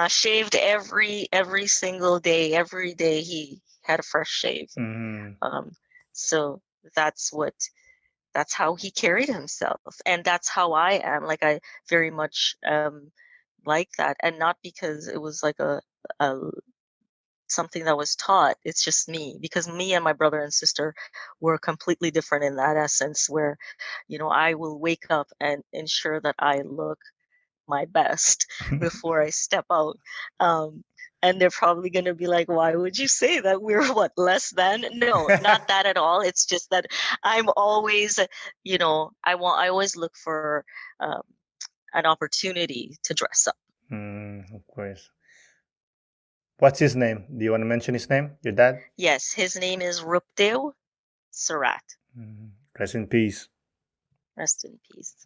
Shaved every single day. Every day he had a fresh shave. So that's how he carried himself, and that's how I am. Like, I very much like that, and not because it was like a something that was taught. It's just me, because me and my brother and sister were completely different in that essence, where I will wake up and ensure that I look my best before I step out. And they're probably going to be like, why would you say that? We're less than? No, not that at all. It's just that I'm always, I always look for an opportunity to dress up. Of course. What's his name? Do you want to mention his name? Your dad? Yes, his name is Roopdeo Surat. Rest in peace. Rest in peace.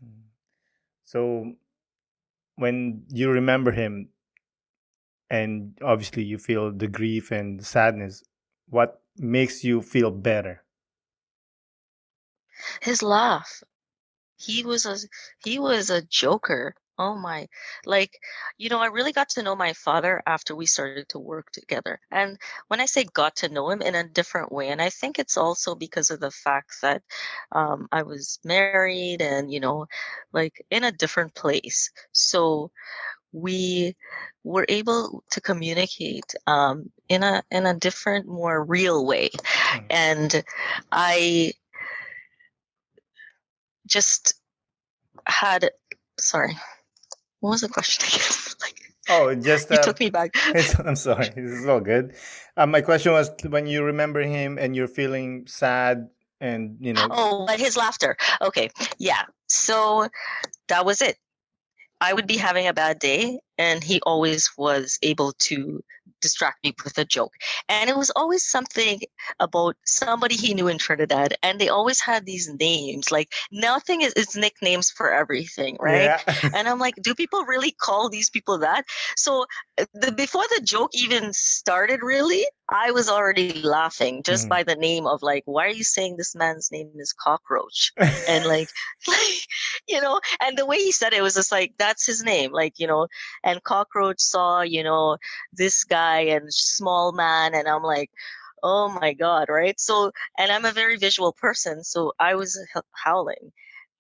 So, when you remember him, and obviously you feel the grief and sadness, what makes you feel better? His laugh. He was a joker. Oh my, I really got to know my father after we started to work together. And when I say got to know him, in a different way, and I think it's also because of the fact that I was married and, in a different place. So we were able to communicate in a different, more real way. And I just had, sorry, what was the question again? You took me back. I'm sorry, this is all good. My question was, when you remember him and you're feeling sad and Oh, but his laughter. Okay, yeah. So that was it. I would be having a bad day, and he always was able to distract me with a joke. And it was always something about somebody he knew in Trinidad, and they always had these names. Like, nothing is nicknames for everything, right? Yeah. And I'm like, do people really call these people that? So before the joke even started, really, I was already laughing just by the name of, like, why are you saying this man's name is Cockroach? And and the way he said it was just like, that's his name, and Cockroach saw, this guy and small man, and I'm like, oh my God, right? So, and I'm a very visual person, so I was howling.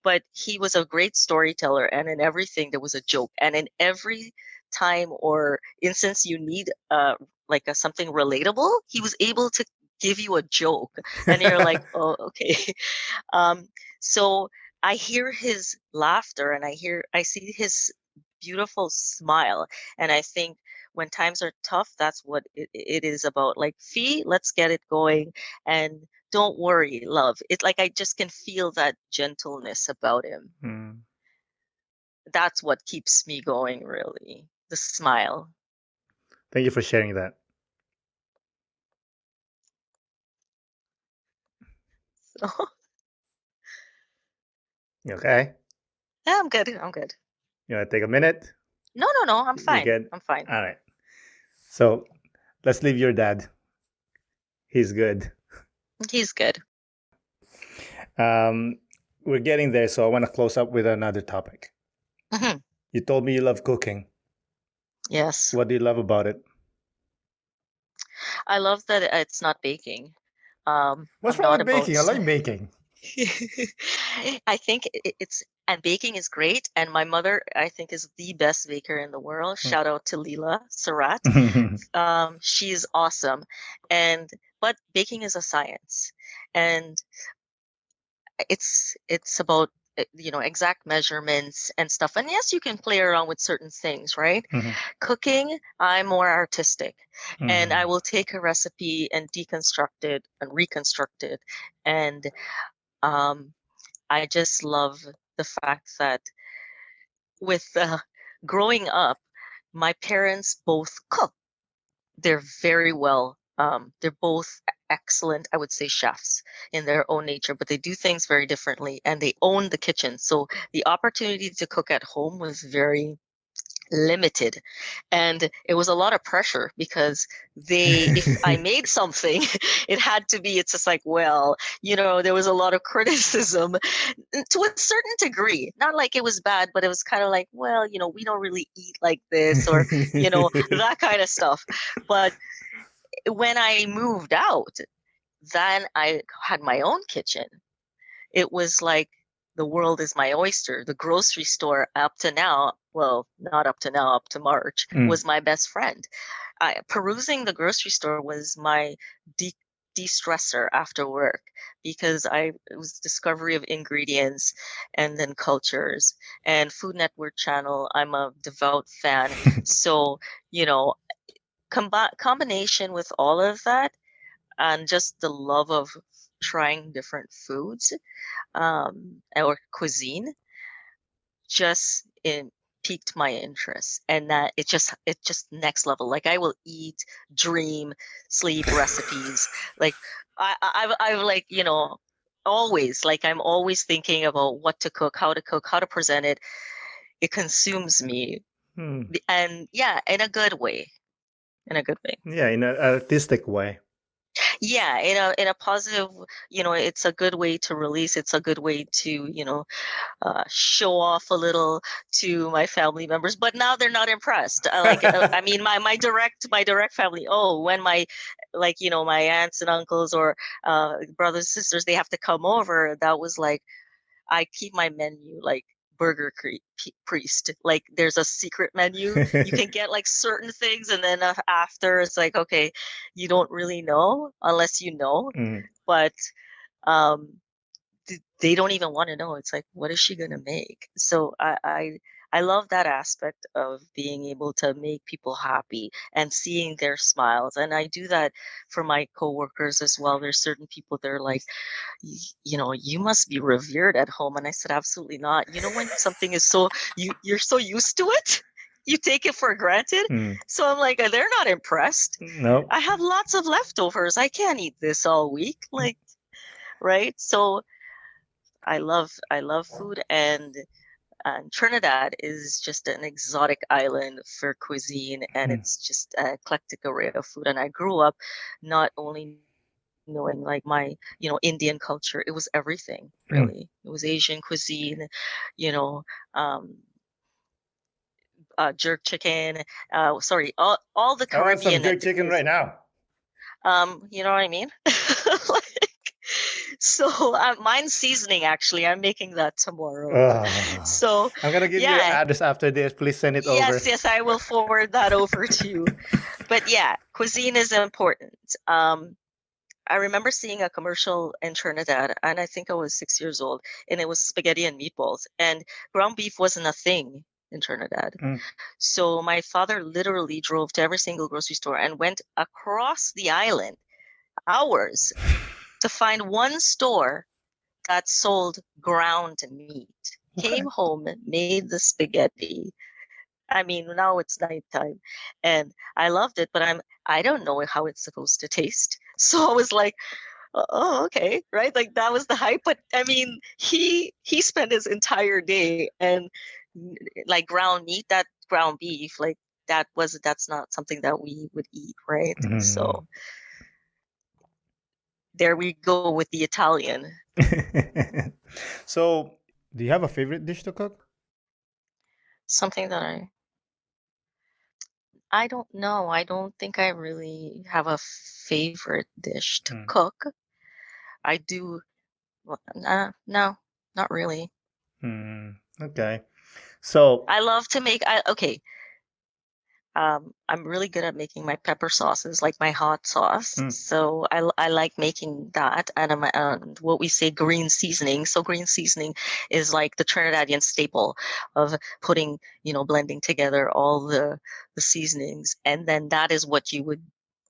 But he was a great storyteller, and in everything there was a joke, and in every time or instance you need something relatable, he was able to give you a joke, and you're like, oh, okay. So I hear his laughter, and I see his beautiful smile, and I think when times are tough, that's what it is about. Like, Fee, let's get it going, and don't worry, love. It's like I just can feel that gentleness about him. That's what keeps me going, really. The smile. Thank you for sharing that. So, You okay? yeah, I'm good. You want to take a minute? No, I'm fine. You're good? I'm fine. All right. So, let's leave your dad. He's good. He's good. We're getting there, so I want to close up with another topic. You told me you love cooking. Yes. What do you love about it? I love that it's not baking. What's wrong with baking? I like baking. I think it's and baking is great. And my mother, I think, is the best baker in the world. Shout out to Leela Surat. She's awesome. But baking is a science, and it's about exact measurements and stuff. And yes, you can play around with certain things, right? Cooking, I'm more artistic, and I will take a recipe and deconstruct it and reconstruct it. And I just love the fact that with growing up, my parents both cook. They're very well, they're both excellent, I would say, chefs in their own nature, but they do things very differently, and they own the kitchen. So the opportunity to cook at home was very limited, and it was a lot of pressure because if I made something, it's just like, well, there was a lot of criticism to a certain degree. Not like it was bad, but it was kind of like, well, we don't really eat like this, or that kind of stuff. But when I moved out, then I had my own kitchen. It was like the world is my oyster. The grocery store up to now, well, not up to now, up to March, was my best friend. Perusing the grocery store was my de-stressor after work, because it was discovery of ingredients and then cultures. And Food Network channel, I'm a devout fan. So, combination with all of that, and just the love of trying different foods, or cuisine, just piqued my interest, and that it's just next level. Like, I will eat, dream, sleep recipes. Like, I've like, always, like, I'm always thinking about what to cook, how to present it. It consumes me, and yeah, in a good way. Yeah, in an artistic way. Yeah, in a positive, it's a good way to release. It's a good way to, show off a little to my family members. But now they're not impressed. I mean, my direct family. Oh, when my aunts and uncles, or brothers and sisters, they have to come over. That was like, I keep my menu like Burger Priest. Like, there's a secret menu. You can get like certain things, and then after, it's like, okay, you don't really know unless you know. But um, they don't even want to know. It's like, what is she gonna make? So I love that aspect of being able to make people happy and seeing their smiles. And I do that for my coworkers as well. There's certain people, they're like, you must be revered at home. And I said, absolutely not. When something is so, you're so used to it, you take it for granted. So I'm like, they're not impressed. No. I have lots of leftovers. I can't eat this all week. Like, right? So I love food, and Trinidad is just an exotic island for cuisine, and it's just an eclectic array of food. And I grew up not only knowing like my, Indian culture, it was everything, really. It was Asian cuisine, you know, um, jerk chicken, sorry, all the I want some Caribbean. jerk chicken right now. You know what I mean? So mine's seasoning, actually. I'm making that tomorrow. So I'm gonna give you your address after this. Please send it over. Yes, I will forward that over to you. But yeah, cuisine is important. I remember seeing a commercial in Trinidad, and I think I was 6 years old, and it was spaghetti and meatballs, and ground beef wasn't a thing in Trinidad. So my father literally drove to every single grocery store and went across the island, hours, to find one store that sold ground meat. Came home, made the spaghetti. I mean, now it's nighttime, and I loved it, but I don't know how it's supposed to taste. So I was like, oh, okay, right? Like, that was the hype. But I mean, he spent his entire day, and like ground meat, that ground beef, like that's not something that we would eat, right? So there we go with the Italian. So, do you have a favorite dish to cook? Something that I don't know. I don't think I really have a favorite dish to cook. I do. No, not really. Okay. So, I love to make. I'm really good at making my pepper sauces, like my hot sauce. So I like making that, and what we say green seasoning. So green seasoning is like the Trinidadian staple of putting, blending together all the seasonings, and then that is what you would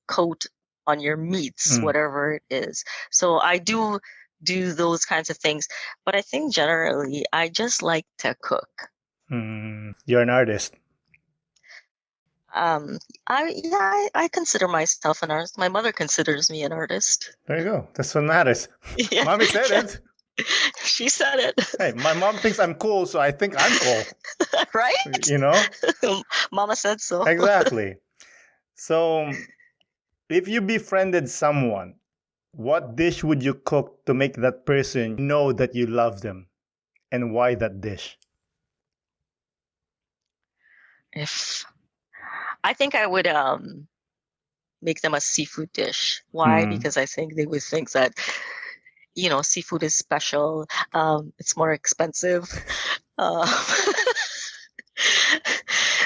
coat on your meats, whatever it is. So I do those kinds of things, but I think generally I just like to cook. you're an artist. I consider myself an artist. My mother considers me an artist. There you go. That's what matters. Yeah. Mommy said it. She said it. Hey, my mom thinks I'm cool, so I think I'm cool. Right? You know? Mama said so. Exactly. So, if you befriended someone, what dish would you cook to make that person know that you love them? And why that dish? I think I would make them a seafood dish. Why? Mm. Because I think they would think that seafood is special. It's more expensive.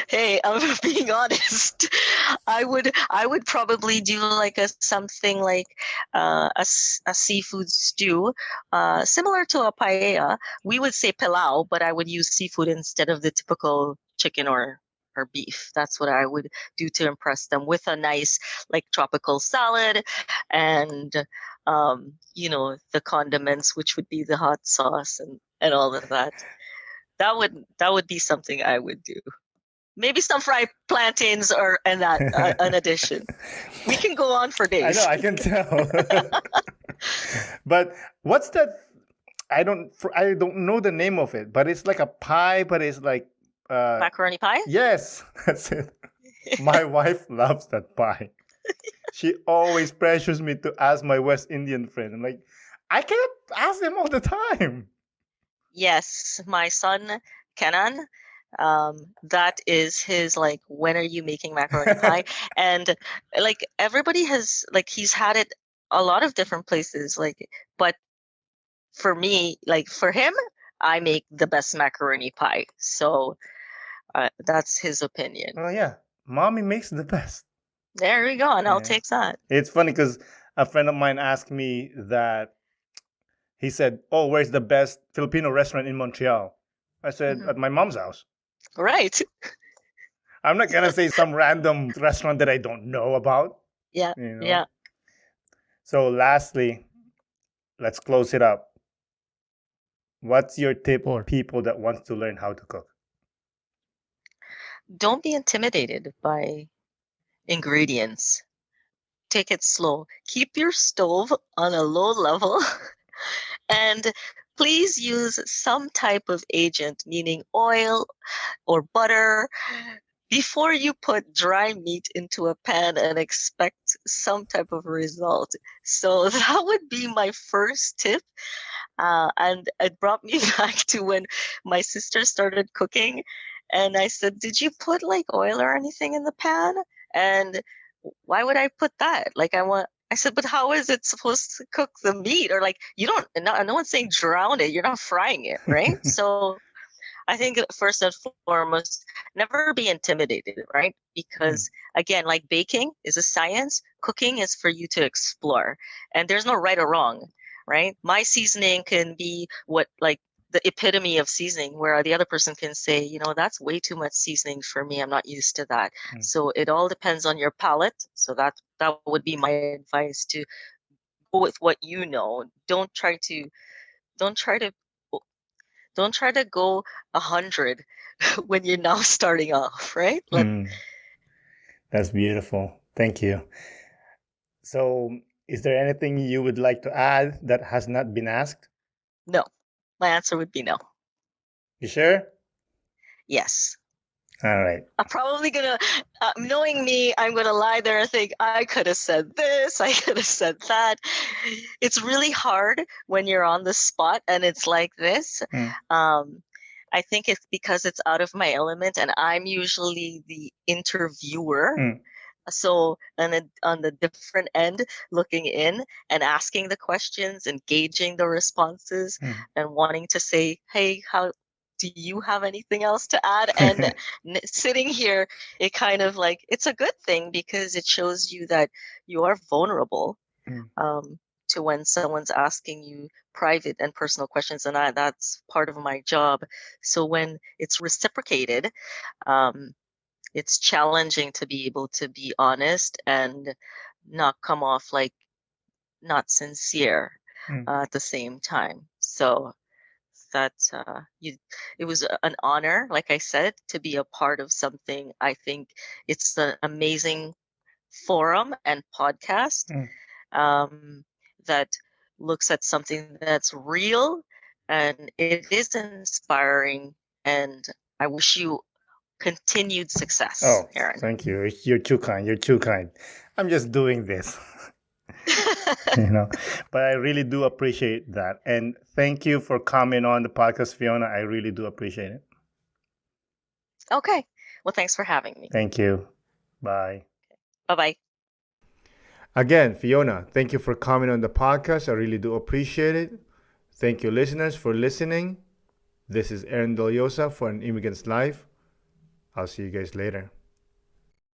Hey, I'm being honest. I would probably do like something like a seafood stew, similar to a paella. We would say pilau, but I would use seafood instead of the typical chicken or beef. That's what I would do to impress them, with a nice like tropical salad and the condiments, which would be the hot sauce and all of that. That would be something I would do. Maybe some fried plantains or an addition. We can go on for days. I know, I can tell. But what's that? I don't know the name of it, but it's like a pie, but it's like macaroni pie? Yes, that's it. My wife loves that pie. She always pressures me to ask my West Indian friend. I'm like, I cannot ask them all the time. Yes, my son Kenan, that is his like, when are you making macaroni pie? And like everybody has, like, he's had it a lot of different places, like, but for me, like for him, I make the best macaroni pie. So that's his opinion. Oh yeah, mommy makes the best. There we go, and I'll take that. It's funny because a friend of mine asked me that. He said, "Oh, where's the best Filipino restaurant in Montreal?" I said, "At my mom's house." Right. I'm not gonna say some random restaurant that I don't know about. Yeah. Yeah. So lastly, let's close it up. What's your tip for people that want to learn how to cook? Don't be intimidated by ingredients. Take it slow. Keep your stove on a low level and please use some type of agent, meaning oil or butter, before you put dry meat into a pan and expect some type of result. So that would be my first tip. And it brought me back to when my sister started cooking. And I said, "Did you put like oil or anything in the pan?" And why would I put that? Like, I said, "But how is it supposed to cook the meat?" Or like, you don't, no one's saying drown it. You're not frying it, right? So I think first and foremost, never be intimidated, right? Because again, like baking is a science, cooking is for you to explore. And there's no right or wrong, right? My seasoning can be what, like, the epitome of seasoning, where the other person can say, that's way too much seasoning for me. I'm not used to that. So it all depends on your palate. So that would be my advice, to go with what you know. Don't try to don't try to go 100 when you're now starting off, right? That's beautiful. Thank you. So, is there anything you would like to add that has not been asked? No. My answer would be no. You sure? Yes. All right. I'm probably gonna, knowing me, I'm gonna lie there and think, I could have said this, I could have said that. It's really hard when you're on the spot and it's like this. I think it's because it's out of my element and I'm usually the interviewer. So, and on the different end, looking in and asking the questions, engaging the responses, and wanting to say, hey, how do you have anything else to add? And sitting here, it kind of like, it's a good thing because it shows you that you are vulnerable to when someone's asking you private and personal questions. And that's part of my job. So when it's reciprocated, it's challenging to be able to be honest and not come off like not sincere at the same time. So that it was an honor, like I said, to be a part of something. I think it's an amazing forum and podcast that looks at something that's real, and it is inspiring. And I wish you continued success, Oh, Aaron. thank you. You're too kind. You're too kind. I'm just doing this. But I really do appreciate that. And thank you for coming on the podcast, Fiona. I really do appreciate it. Okay. Well, thanks for having me. Thank you. Bye. Bye-bye. Again, Fiona, thank you for coming on the podcast. I really do appreciate it. Thank you, listeners, for listening. This is Aaron Deliosa for An Immigrant's Life. I'll see you guys later.